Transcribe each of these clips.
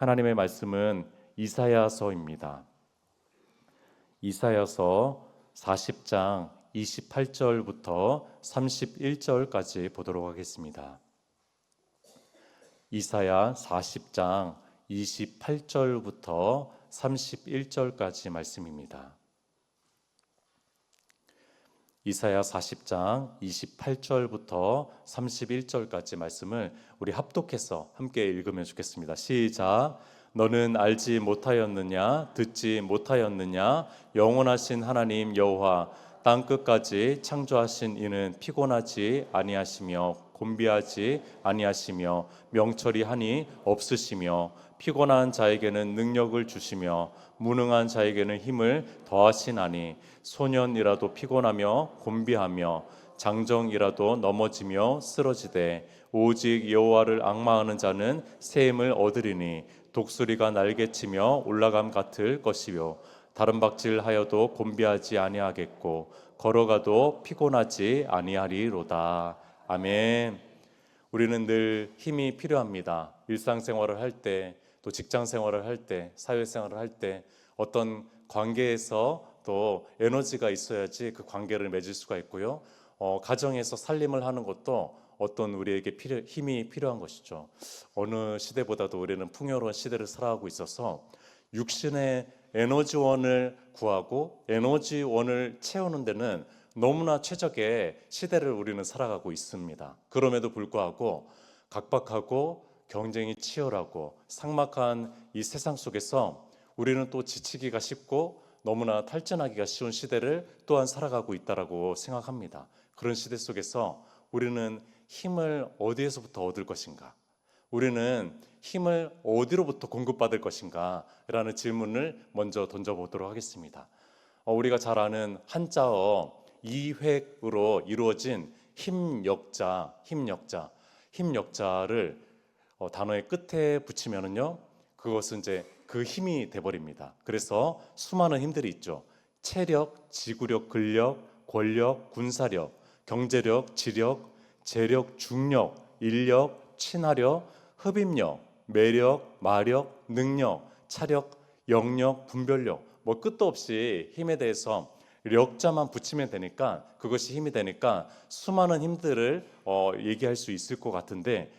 하나님의 말씀은 이사야서입니다. 이사야서 40장 28절부터 31절까지 보도록 하겠습니다. 이사야 40장 28절부터 31절까지 말씀입니다. 이사야 40장 28절부터 31절까지 말씀을 우리 합독해서 함께 읽으면 좋겠습니다. 시작. 너는 알지 못하였느냐? 듣지 못하였느냐? 영원하신 하나님 여호와 땅 끝까지 창조하신 이는 피곤하지 아니하시며 곤비하지 아니하시며 명철이 하니 없으시며 피곤한 자에게는 능력을 주시며 무능한 자에게는 힘을 더하시나니 소년이라도 피곤하며 곤비하며 장정이라도 넘어지며 쓰러지되 오직 여호와를 앙망하는 자는 새 힘을 얻으리니 독수리가 날개치며 올라감 같을 것이요 다른 박질하여도 곤비하지 아니하겠고 걸어가도 피곤하지 아니하리로다. 아멘. 우리는 늘 힘이 필요합니다. 일상생활을 할 때, 또 직장생활을 할 때, 사회생활을 할 때 어떤 관계에서 또 에너지가 있어야지 그 관계를 맺을 수가 있고요. 가정에서 살림을 하는 것도 어떤 우리에게 힘이 필요한 것이죠. 어느 시대보다도 우리는 풍요로운 시대를 살아가고 있어서 육신의 에너지원을 구하고 에너지원을 채우는 데는 너무나 최적의 시대를 우리는 살아가고 있습니다. 그럼에도 불구하고 각박하고 경쟁이 치열하고 삭막한 이 세상 속에서 우리는 또 지치기가 쉽고 너무나 탈진하기가 쉬운 시대를 또한 살아가고 있다고 생각합니다. 그런 시대 속에서 우리는 힘을 어디에서부터 얻을 것인가? 우리는 힘을 어디로부터 공급받을 것인가? 라는 질문을 먼저 던져보도록 하겠습니다. 우리가 잘 아는 한자어 이획으로 이루어진 힘역자를 단어의 끝에 붙이면은요, 그것은 이제 그 힘이 돼버립니다. 그래서 수많은 힘들이 있죠. 체력, 지구력, 근력, 권력, 군사력, 경제력, 지력, 재력, 중력, 인력, 친화력, 흡입력, 매력, 마력, 능력, 차력, 영력, 분별력, 뭐 끝도 없이 힘에 대해서 력자만 붙이면 되니까 그것이 힘이 되니까 수많은 힘들을 얘기할 수 있을 것 같은데,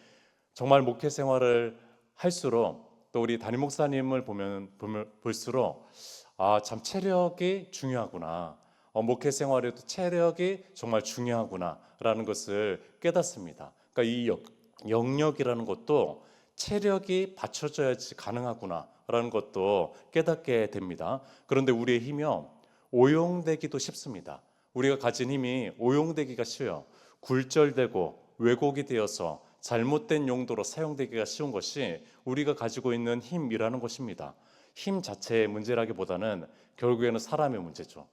정말 목회 생활을 할수록 또 우리 담임 목사님을 볼수록 참 체력이 중요하구나, 목회 생활에도 체력이 정말 중요하구나라는 것을 깨닫습니다. 그러니까 이 영역이라는 것도 체력이 받쳐져야지 가능하구나라는 것도 깨닫게 됩니다. 그런데 우리의 힘이요, 오용되기도 쉽습니다. 우리가 가진 힘이 오용되기가 쉬워요. 굴절되고 왜곡이 되어서 잘못된 용도로 사용되기가 쉬운 것이 우리가 가지고 있는 힘이라는 것입니다. 힘 자체의 문제라기보다는 결국에는 사람의 문제죠.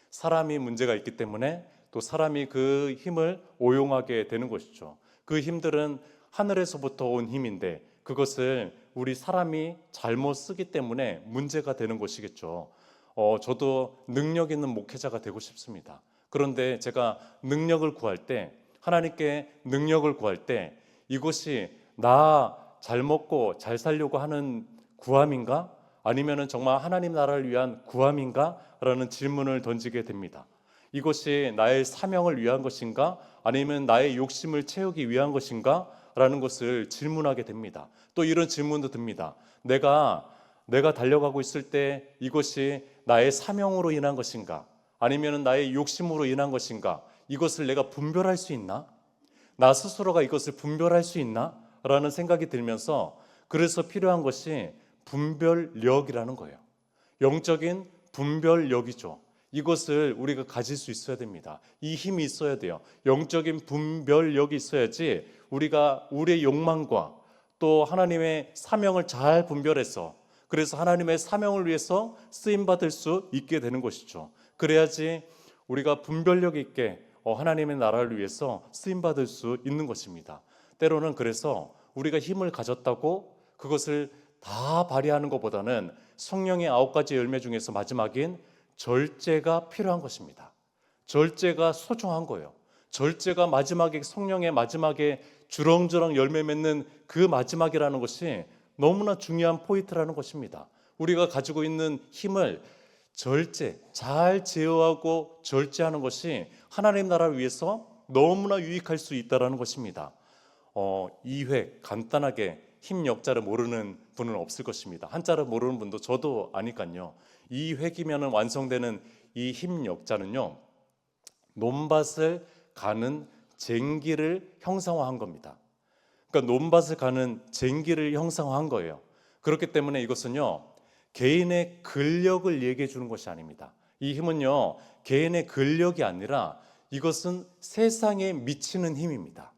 사람이 문제가 있기 때문에 또 사람이 그 힘을 오용하게 되는 것이죠. 그 힘들은 하늘에서부터 온 힘인데 그것을 우리 사람이 잘못 쓰기 때문에 문제가 되는 것이겠죠. 저도 능력 있는 목회자가 되고 싶습니다. 그런데 제가 능력을 구할 때, 하나님께 능력을 구할 때 이것이 나 잘 먹고 잘 살려고 하는 구함인가? 아니면은 정말 하나님 나라를 위한 구함인가? 라는 질문을 던지게 됩니다. 이것이 나의 사명을 위한 것인가? 아니면 나의 욕심을 채우기 위한 것인가? 라는 것을 질문하게 됩니다. 또 이런 질문도 듭니다. 내가 달려가고 있을 때 이것이 나의 사명으로 인한 것인가? 아니면 나의 욕심으로 인한 것인가? 이것을 내가 분별할 수 있나? 나 스스로가 이것을 분별할 수 있나? 라는 생각이 들면서, 그래서 필요한 것이 분별력이라는 거예요. 영적인 분별력이죠. 이것을 우리가 가질 수 있어야 됩니다. 이 힘이 있어야 돼요. 영적인 분별력이 있어야지 우리가 우리의 욕망과 또 하나님의 사명을 잘 분별해서, 그래서 하나님의 사명을 위해서 쓰임받을 수 있게 되는 것이죠. 그래야지 우리가 분별력 있게 하나님의 나라를 위해서 쓰임받을 수 있는 것입니다. 때로는 그래서 우리가 힘을 가졌다고 그것을 다 발휘하는 것보다는 성령의 9가지 열매 중에서 마지막인 절제가 필요한 것입니다. 절제가 소중한 거예요. 절제가 마지막에, 성령의 마지막에 주렁주렁 열매 맺는 그 마지막이라는 것이 너무나 중요한 포인트라는 것입니다. 우리가 가지고 있는 힘을 잘 제어하고 절제하는 것이 하나님 나라를 위해서 너무나 유익할 수 있다는 것입니다. 2획 간단하게 힘 역자를 모르는 분은 없을 것입니다. 한자를 모르는 분도 저도 아니까요. 2획이면 완성되는 이 힘 역자는요, 논밭을 가는 쟁기를 형상화한 겁니다. 그러니까 논밭을 가는 쟁기를 형상화한 거예요. 그렇기 때문에 이것은요, 개인의 근력을 얘기해 주는 것이 아닙니다. 이 힘은요, 개인의 근력이 아니라 이것은 세상에 미치는 힘입니다.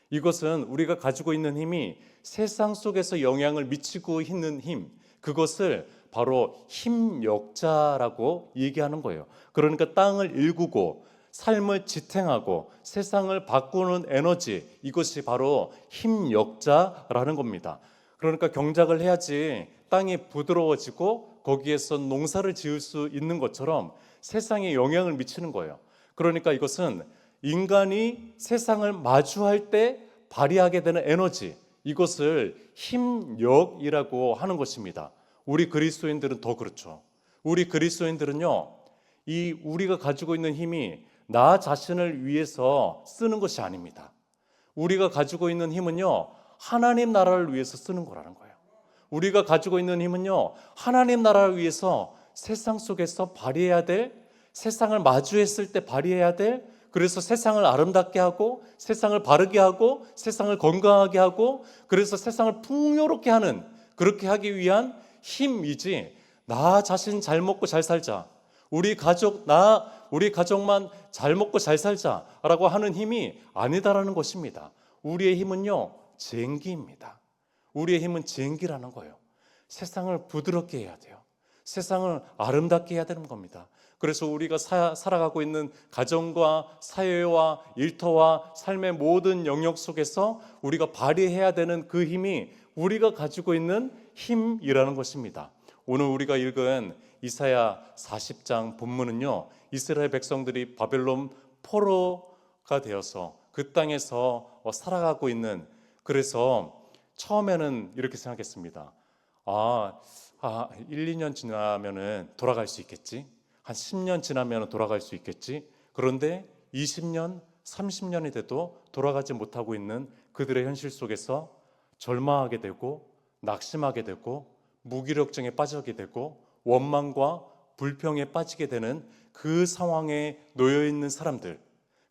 이것은 우리가 가지고 있는 힘이 세상 속에서 영향을 미치고 있는 힘, 그것을 바로 힘역자라고 얘기하는 거예요. 그러니까 땅을 일구고 삶을 지탱하고 세상을 바꾸는 에너지, 이것이 바로 힘역자라는 겁니다. 그러니까 경작을 해야지 땅이 부드러워지고 거기에서 농사를 지을 수 있는 것처럼 세상에 영향을 미치는 거예요. 그러니까 이것은 인간이 세상을 마주할 때 발휘하게 되는 에너지, 이것을 힘력이라고 하는 것입니다. 우리 그리스도인들은 더 그렇죠. 우리 그리스도인들은요, 이 우리가 가지고 있는 힘이 나 자신을 위해서 쓰는 것이 아닙니다. 우리가 가지고 있는 힘은요, 하나님 나라를 위해서 쓰는 거라는 거예요. 우리가 가지고 있는 힘은요, 하나님 나라를 위해서 세상 속에서 발휘해야 될, 세상을 마주했을 때 발휘해야 될, 그래서 세상을 아름답게 하고 세상을 바르게 하고 세상을 건강하게 하고 그래서 세상을 풍요롭게 하는, 그렇게 하기 위한 힘이지, 나 자신 잘 먹고 잘 살자, 우리 가족만 잘 먹고 잘 살자라고 하는 힘이 아니다라는 것입니다. 우리의 힘은요, 쟁기입니다. 우리의 힘은 쟁기라는 거예요. 세상을 부드럽게 해야 돼요. 세상을 아름답게 해야 되는 겁니다. 그래서 우리가 살아가고 있는 가정과 사회와 일터와 삶의 모든 영역 속에서 우리가 발휘해야 되는 그 힘이 우리가 가지고 있는 힘이라는 것입니다. 오늘 우리가 읽은 이사야 40장 본문은요, 이스라엘 백성들이 바벨론 포로가 되어서 그 땅에서 살아가고 있는, 그래서 처음에는 이렇게 생각했습니다. 1, 2년 지나면은 돌아갈 수 있겠지. 한 10년 지나면 돌아갈 수 있겠지. 그런데 20년, 30년이 돼도 돌아가지 못하고 있는 그들의 현실 속에서 절망하게 되고 낙심하게 되고 무기력증에 빠지게 되고 원망과 불평에 빠지게 되는 그 상황에 놓여 있는 사람들,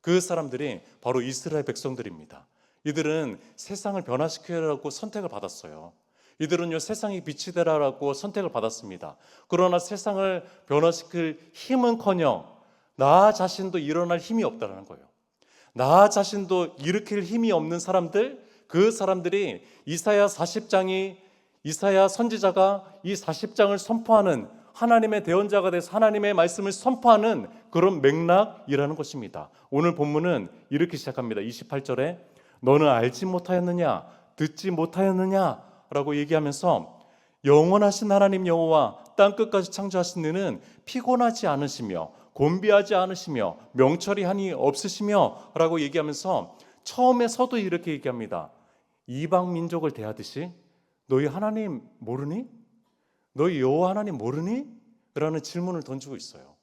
그 사람들이 바로 이스라엘 백성들입니다. 이들은 세상을 변화시키려고 선택을 받았어요. 이들은요, 세상이 빛이 되라라고 선택을 받았습니다. 그러나 세상을 변화시킬 힘은커녕 나 자신도 일어날 힘이 없다는 거예요. 나 자신도 일으킬 힘이 없는 사람들, 그 사람들이 이사야 선지자가 이 40장을 선포하는, 하나님의 대언자가 돼서 하나님의 말씀을 선포하는 그런 맥락이라는 것입니다. 오늘 본문은 이렇게 시작합니다. 28절에 너는 알지 못하였느냐, 듣지 못하였느냐 라고 얘기하면서 영원하신 하나님 여호와 땅끝까지 창조하신 이는 피곤하지 않으시며 곤비하지 않으시며 명철이 한이 없으시며 라고 얘기하면서 처음에서도 이렇게 얘기합니다. 이방 민족을 대하듯이 너희 하나님 모르니? 너희 여호와 하나님 모르니? 라는 질문을 던지고 있어요.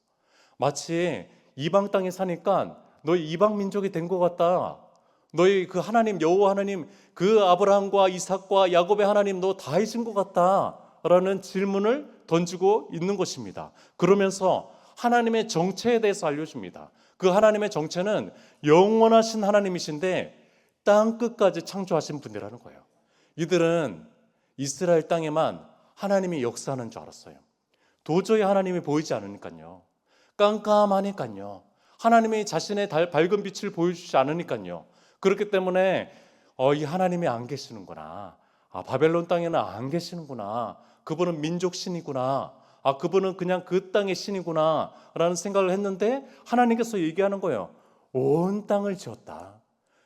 마치 이방 땅에 사니까 너희 이방 민족이 된 것 같다. 너희 그 하나님 여호와 하나님, 그 아브라함과 이삭과 야곱의 하나님 너 다 잊은 것 같다라는 질문을 던지고 있는 것입니다. 그러면서 하나님의 정체에 대해서 알려줍니다. 그 하나님의 정체는 영원하신 하나님이신데 땅 끝까지 창조하신 분이라는 거예요. 이들은 이스라엘 땅에만 하나님이 역사하는 줄 알았어요. 도저히 하나님이 보이지 않으니까요. 깜깜하니까요. 하나님이 자신의 밝은 빛을 보여주지 않으니까요. 그렇기 때문에 이 하나님이 안 계시는구나. 바벨론 땅에는 안 계시는구나. 그분은 민족 신이구나. 그분은 그냥 그 땅의 신이구나 라는 생각을 했는데 하나님께서 얘기하는 거예요. 온 땅을 지었다.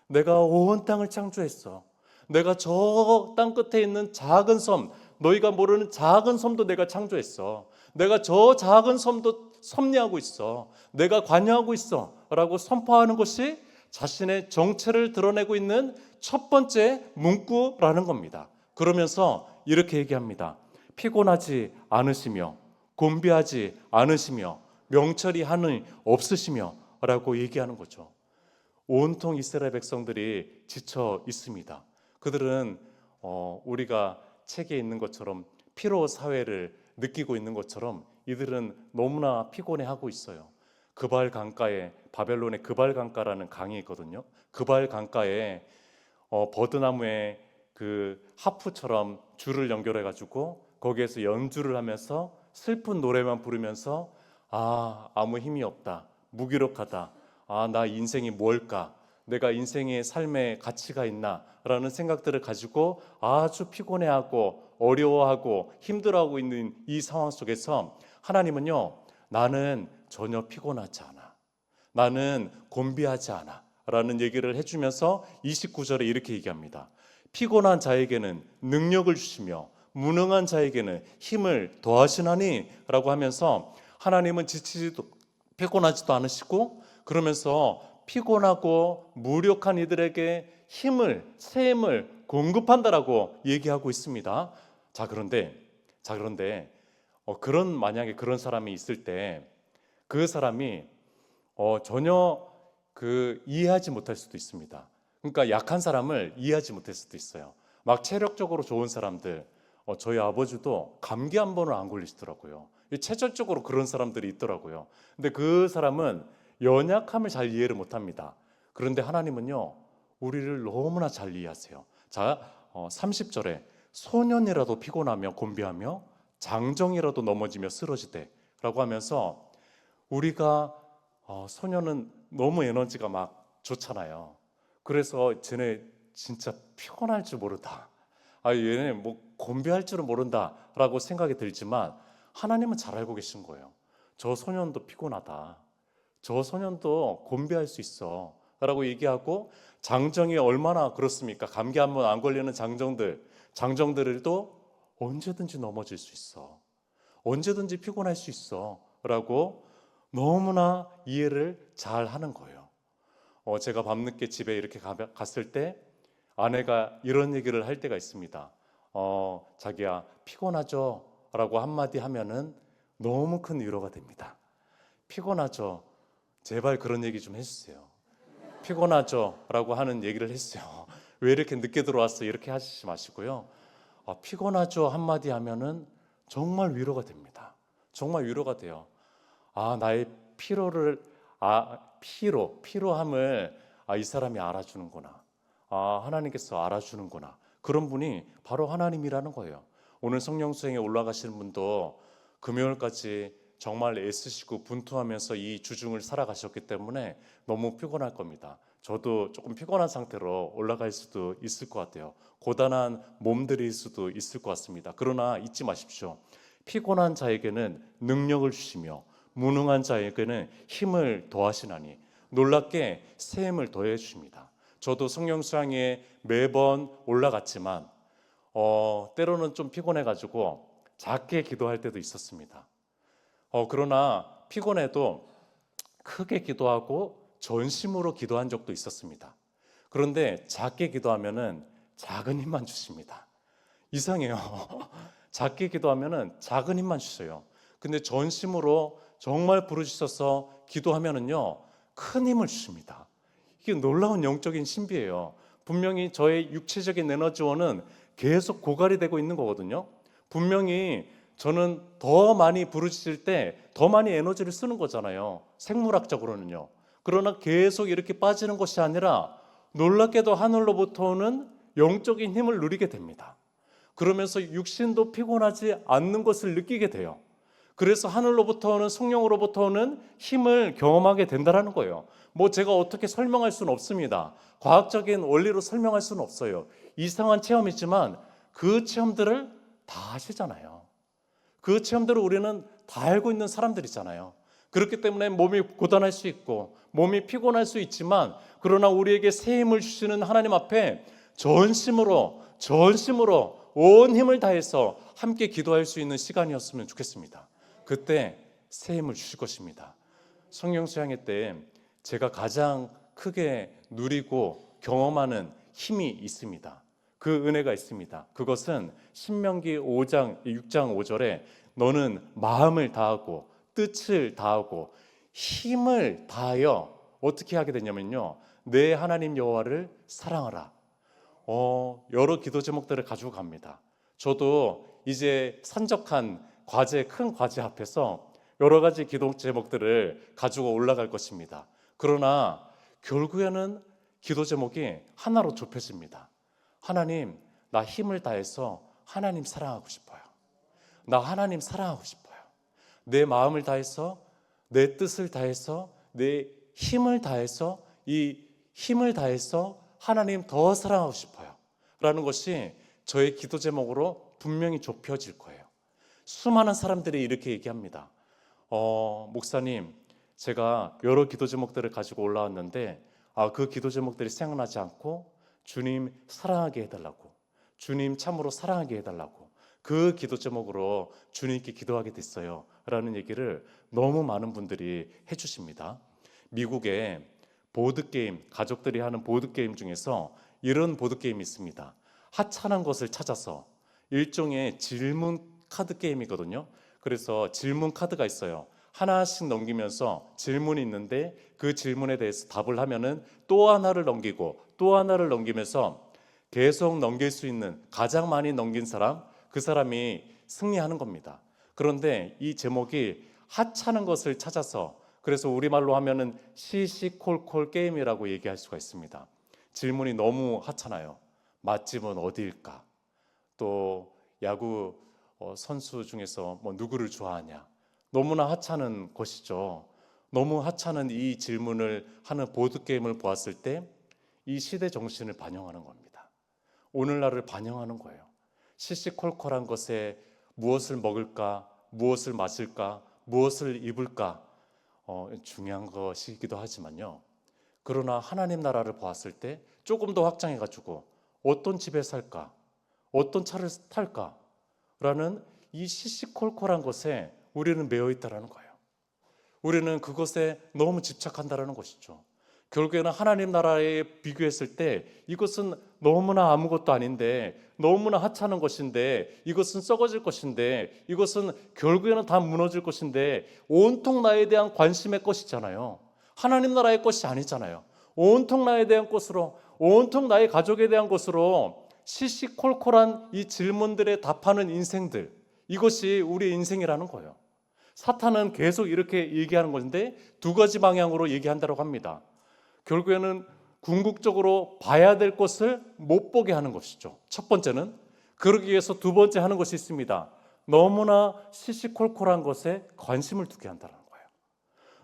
내가 온 땅을 창조했어. 내가 저 땅 끝에 있는 작은 섬, 너희가 모르는 작은 섬도 내가 창조했어. 내가 저 작은 섬도 섭리하고 있어. 내가 관여하고 있어 라고 선포하는 것이 자신의 정체를 드러내고 있는 첫 번째 문구라는 겁니다. 그러면서 이렇게 얘기합니다. 피곤하지 않으시며 곤비하지 않으시며 명철이 한이 없으시며 라고 얘기하는 거죠. 온통 이스라엘 백성들이 지쳐 있습니다. 그들은 우리가 책에 있는 것처럼 피로 사회를 느끼고 있는 것처럼 이들은 너무나 피곤해하고 있어요. 그발 강가에, 바벨론의 그발 강가라는 강이 있거든요. 그발 강가에 버드나무에 그 하프처럼 줄을 연결해 가지고 거기에서 연주를 하면서 슬픈 노래만 부르면서 아무 힘이 없다, 무기력하다, 나 인생이 뭘까, 내가 인생의 삶에 가치가 있나 라는 생각들을 가지고 아주 피곤해하고 어려워하고 힘들어하고 있는 이 상황 속에서 하나님은요, 나는 전혀 피곤하지 않아, 나는 곤비하지 않아 라는 얘기를 해주면서 29절에 이렇게 얘기합니다. 피곤한 자에게는 능력을 주시며 무능한 자에게는 힘을 더하시나니 라고 하면서 하나님은 지치지도 피곤하지도 않으시고 그러면서 피곤하고 무력한 이들에게 새 힘을 공급한다라고 얘기하고 있습니다. 그런데 만약에 그런 사람이 있을 때 그 사람이 전혀 이해하지 못할 수도 있습니다. 그러니까 약한 사람을 이해하지 못할 수도 있어요. 막 체력적으로 좋은 사람들, 저희 아버지도 감기 한 번은 안 걸리시더라고요. 체질적으로 그런 사람들이 있더라고요. 근데 그 사람은 연약함을 잘 이해를 못합니다. 그런데 하나님은요, 우리를 너무나 잘 이해하세요. 30절에 소년이라도 피곤하며 곤비하며 장정이라도 넘어지며 쓰러지되 라고 하면서 우리가 소년은 너무 에너지가 막 좋잖아요. 그래서 쟤네 진짜 피곤할 줄 모른다, 얘네 뭐 곤비할 줄은 모른다 라고 생각이 들지만 하나님은 잘 알고 계신 거예요. 저 소년도 피곤하다, 저 소년도 곤비할 수 있어 라고 얘기하고, 장정이 얼마나 그렇습니까? 감기 한번 안 걸리는 장정들도 언제든지 넘어질 수 있어, 언제든지 피곤할 수 있어 라고 너무나 이해를 잘 하는 거예요. 제가 밤늦게 집에 이렇게 갔을 때 아내가 이런 얘기를 할 때가 있습니다. 자기야 피곤하죠? 라고 한마디 하면은 너무 큰 위로가 됩니다. 피곤하죠? 제발 그런 얘기 좀 해주세요. 피곤하죠? 라고 하는 얘기를 했어요. 왜 이렇게 늦게 들어왔어? 이렇게 하시지 마시고요. 피곤하죠? 한마디 하면은 정말 위로가 됩니다. 정말 위로가 돼요. 나의 피로함을 이 사람이 알아주는구나. 하나님께서 알아주는구나. 그런 분이 바로 하나님이라는 거예요. 오늘 성령 수행에 올라가시는 분도 금요일까지 정말 애쓰시고 분투하면서 이 주중을 살아가셨기 때문에 너무 피곤할 겁니다. 저도 조금 피곤한 상태로 올라갈 수도 있을 것 같아요. 고단한 몸들일 수도 있을 것 같습니다. 그러나 잊지 마십시오. 피곤한 자에게는 능력을 주시며 무능한 자에게는 힘을 더하시나니, 놀랍게 새 힘을 더해 주십니다. 저도 성령 수양에 매번 올라갔지만 때로는 좀 피곤해가지고 작게 기도할 때도 있었습니다. 그러나 피곤해도 크게 기도하고 전심으로 기도한 적도 있었습니다. 그런데 작게 기도하면은 작은 힘만 주십니다. 이상해요. 작게 기도하면은 작은 힘만 주셔요. 근데 전심으로 정말 부르셔서 기도하면은요, 큰 힘을 주십니다. 이게 놀라운 영적인 신비예요. 분명히 저의 육체적인 에너지원은 계속 고갈이 되고 있는 거거든요. 분명히 저는 더 많이 부르짖을 때 더 많이 에너지를 쓰는 거잖아요, 생물학적으로는요. 그러나 계속 이렇게 빠지는 것이 아니라 놀랍게도 하늘로부터 오는 영적인 힘을 누리게 됩니다. 그러면서 육신도 피곤하지 않는 것을 느끼게 돼요. 그래서 하늘로부터 오는, 성령으로부터 오는 힘을 경험하게 된다는 거예요. 제가 어떻게 설명할 수는 없습니다. 과학적인 원리로 설명할 수는 없어요. 이상한 체험이지만 그 체험들을 다 하시잖아요. 그 체험들을 우리는 다 알고 있는 사람들이잖아요. 그렇기 때문에 몸이 고단할 수 있고 몸이 피곤할 수 있지만, 그러나 우리에게 새 힘을 주시는 하나님 앞에 전심으로 온 힘을 다해서 함께 기도할 수 있는 시간이었으면 좋겠습니다. 그때 새 힘을 주실 것입니다. 성령 수양회 때 제가 가장 크게 누리고 경험하는 힘이 있습니다. 그 은혜가 있습니다. 그것은 신명기 5장 6장 5절에 너는 마음을 다하고 뜻을 다하고 힘을 다하여 어떻게 하게 되냐면요, 내 하나님 여호와를 사랑하라. 여러 기도 제목들을 가지고 갑니다. 저도 이제 산적한 과제, 큰 과제 앞에서 여러 가지 기도 제목들을 가지고 올라갈 것입니다. 그러나 결국에는 기도 제목이 하나로 좁혀집니다. 하나님, 나 힘을 다해서 하나님 사랑하고 싶어요. 나 하나님 사랑하고 싶어요. 내 마음을 다해서, 내 뜻을 다해서, 내 힘을 다해서, 이 힘을 다해서 하나님 더 사랑하고 싶어요 라는 것이 저의 기도 제목으로 분명히 좁혀질 거예요. 수많은 사람들이 이렇게 얘기합니다. 목사님, 제가 여러 기도 제목들을 가지고 올라왔는데 그 기도 제목들이 생각나지 않고 주님 사랑하게 해달라고, 주님 참으로 사랑하게 해달라고, 그 기도 제목으로 주님께 기도하게 됐어요 라는 얘기를 너무 많은 분들이 해주십니다. 미국에 보드게임, 가족들이 하는 보드게임 중에서 이런 보드게임이 있습니다. 하찮은 것을 찾아서, 일종의 질문 카드 게임이거든요. 그래서 질문 카드가 있어요. 하나씩 넘기면서 질문이 있는데 그 질문에 대해서 답을 하면은 또 하나를 넘기고 또 하나를 넘기면서 계속 넘길 수 있는, 가장 많이 넘긴 사람, 그 사람이 승리하는 겁니다. 그런데 이 제목이 하찮은 것을 찾아서, 그래서 우리말로 하면은 시시콜콜 게임이라고 얘기할 수가 있습니다. 질문이 너무 하찮아요. 맛집은 어디일까? 또 야구 선수 중에서 누구를 좋아하냐? 너무나 하찮은 것이죠. 너무 하찮은 이 질문을 하는 보드게임을 보았을 때 이 시대 정신을 반영하는 겁니다. 오늘날을 반영하는 거예요. 시시콜콜한 것에 무엇을 먹을까? 무엇을 마실까? 무엇을 입을까? 중요한 것이기도 하지만요. 그러나 하나님 나라를 보았을 때 조금 더 확장해가지고 어떤 집에 살까? 어떤 차를 탈까? 라는 이 시시콜콜한 것에 우리는 매여 있다는 거예요. 우리는 그것에 너무 집착한다는 것이죠. 결국에는 하나님 나라에 비교했을 때 이것은 너무나 아무것도 아닌데, 너무나 하찮은 것인데, 이것은 썩어질 것인데, 이것은 결국에는 다 무너질 것인데, 온통 나에 대한 관심의 것이잖아요. 하나님 나라의 것이 아니잖아요. 온통 나에 대한 것으로, 온통 나의 가족에 대한 것으로 시시콜콜한 이 질문들에 답하는 인생들, 이것이 우리의 인생이라는 거예요. 사탄은 계속 이렇게 얘기하는 건데 두 가지 방향으로 얘기한다고 합니다. 결국에는 궁극적으로 봐야 될 것을 못 보게 하는 것이죠. 첫 번째는. 그러기 위해서 두 번째 하는 것이 있습니다. 너무나 시시콜콜한 것에 관심을 두게 한다는 거예요.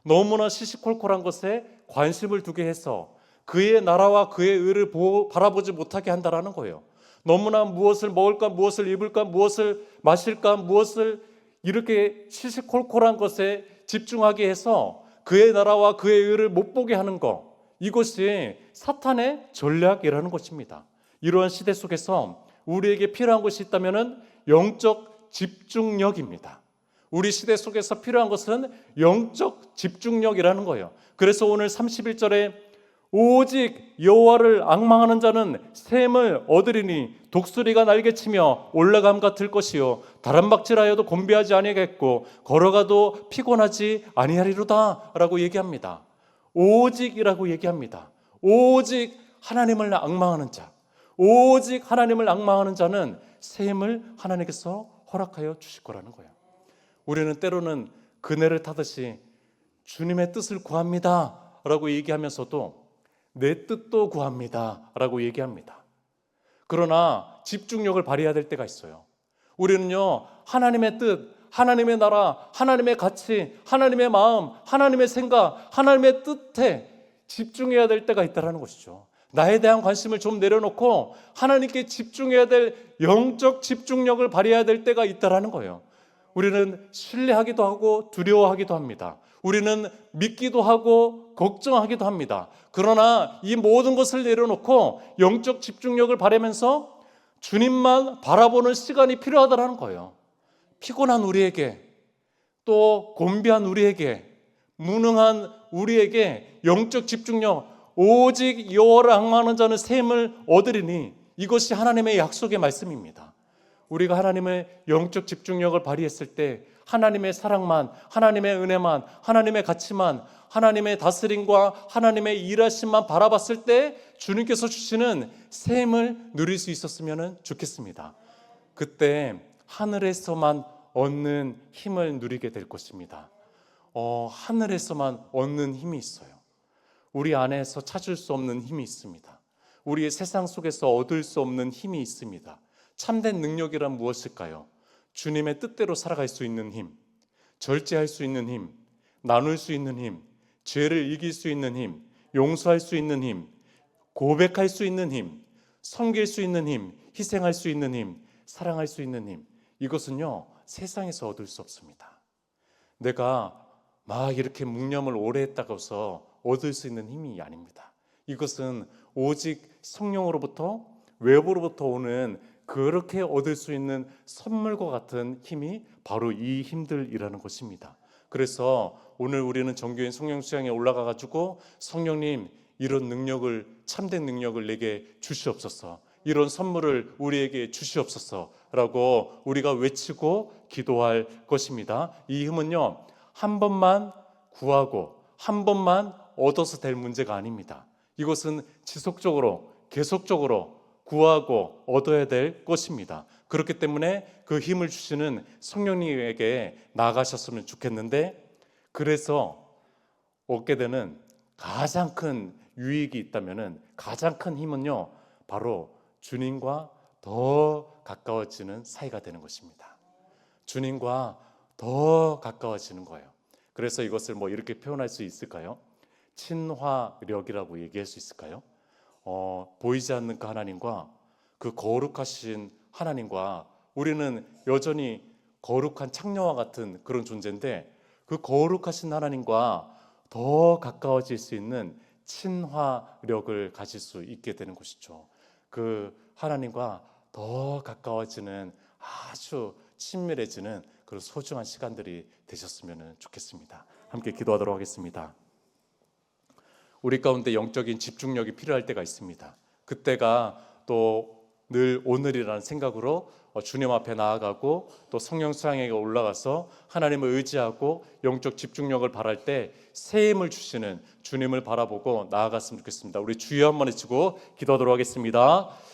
너무나 시시콜콜한 것에 관심을 두게 해서 그의 나라와 그의 의를 바라보지 못하게 한다는 거예요. 너무나 무엇을 먹을까, 무엇을 입을까, 무엇을 마실까, 무엇을 이렇게 시시콜콜한 것에 집중하게 해서 그의 나라와 그의 의를 못 보게 하는 것, 이것이 사탄의 전략이라는 것입니다. 이러한 시대 속에서 우리에게 필요한 것이 있다면 영적 집중력입니다. 우리 시대 속에서 필요한 것은 영적 집중력이라는 거예요. 그래서 오늘 31절에 오직 여호와를 앙망하는 자는 샘을 얻으리니 독수리가 날개치며 올라감 같을 것이요 다람박질하여도 곤비하지 아니하겠고 걸어가도 피곤하지 아니하리로다 라고 얘기합니다. 오직이라고 얘기합니다. 오직 하나님을 앙망하는 자, 오직 하나님을 앙망하는 자는 샘을 하나님께서 허락하여 주실 거라는 거예요. 우리는 때로는 그네를 타듯이 주님의 뜻을 구합니다 라고 얘기하면서도 내 뜻도 구합니다 라고 얘기합니다. 그러나 집중력을 발휘해야 될 때가 있어요. 우리는요, 하나님의 뜻, 하나님의 나라, 하나님의 가치, 하나님의 마음, 하나님의 생각, 하나님의 뜻에 집중해야 될 때가 있다는 것이죠. 나에 대한 관심을 좀 내려놓고 하나님께 집중해야 될 영적 집중력을 발휘해야 될 때가 있다는 거예요. 우리는 신뢰하기도 하고 두려워하기도 합니다. 우리는 믿기도 하고 걱정하기도 합니다. 그러나 이 모든 것을 내려놓고 영적 집중력을 발휘하면서 주님만 바라보는 시간이 필요하다는 거예요. 피곤한 우리에게, 또 곤비한 우리에게, 무능한 우리에게 영적 집중력, 오직 여호와를 앙망하는 자는 샘을 얻으리니, 이것이 하나님의 약속의 말씀입니다. 우리가 하나님의 영적 집중력을 발휘했을 때 하나님의 사랑만, 하나님의 은혜만, 하나님의 가치만, 하나님의 다스림과 하나님의 일하심만 바라봤을 때 주님께서 주시는 새 힘을 누릴 수 있었으면 좋겠습니다. 그때 하늘에서만 얻는 힘을 누리게 될 것입니다. 하늘에서만 얻는 힘이 있어요. 우리 안에서 찾을 수 없는 힘이 있습니다. 우리의 세상 속에서 얻을 수 없는 힘이 있습니다. 참된 능력이란 무엇일까요? 주님의 뜻대로 살아갈 수 있는 힘, 절제할 수 있는 힘, 나눌 수 있는 힘, 죄를 이길 수 있는 힘, 용서할 수 있는 힘, 고백할 수 있는 힘, 섬길 수 있는 힘, 희생할 수 있는 힘, 사랑할 수 있는 힘. 이것은요, 세상에서 얻을 수 없습니다. 내가 막 이렇게 묵념을 오래 했다고 해서 얻을 수 있는 힘이 아닙니다. 이것은 오직 성령으로부터, 외부로부터 오는 그렇게 얻을 수 있는 선물과 같은 힘이 바로 이 힘들이라는 것입니다. 그래서 오늘 우리는 정교인 성령 수양에 올라가 가지고 성령님 이런 능력을, 참된 능력을 내게 주시옵소서, 이런 선물을 우리에게 주시옵소서 라고 우리가 외치고 기도할 것입니다. 이 힘은요, 한 번만 구하고 한 번만 얻어서 될 문제가 아닙니다. 이것은 지속적으로 계속적으로 구하고 얻어야 될 것입니다. 그렇기 때문에 그 힘을 주시는 성령님에게 나아가셨으면 좋겠는데, 그래서 얻게 되는 가장 큰 유익이 있다면, 가장 큰 힘은요, 바로 주님과 더 가까워지는 사이가 되는 것입니다. 주님과 더 가까워지는 거예요. 그래서 이것을 이렇게 표현할 수 있을까요? 친화력이라고 얘기할 수 있을까요? 보이지 않는 그 하나님과, 그 거룩하신 하나님과 우리는 여전히 거룩한 창녀와 같은 그런 존재인데, 그 거룩하신 하나님과 더 가까워질 수 있는 친화력을 가질 수 있게 되는 것이죠. 그 하나님과 더 가까워지는, 아주 친밀해지는 그런 소중한 시간들이 되셨으면 좋겠습니다. 함께 기도하도록 하겠습니다. 우리 가운데 영적인 집중력이 필요할 때가 있습니다. 그때가 또 늘 오늘이라는 생각으로 주님 앞에 나아가고 또 성령 수양에 올라가서 하나님을 의지하고 영적 집중력을 바랄 때 새 힘을 주시는 주님을 바라보고 나아갔으면 좋겠습니다. 우리 주여 한번 외치고 기도하도록 하겠습니다.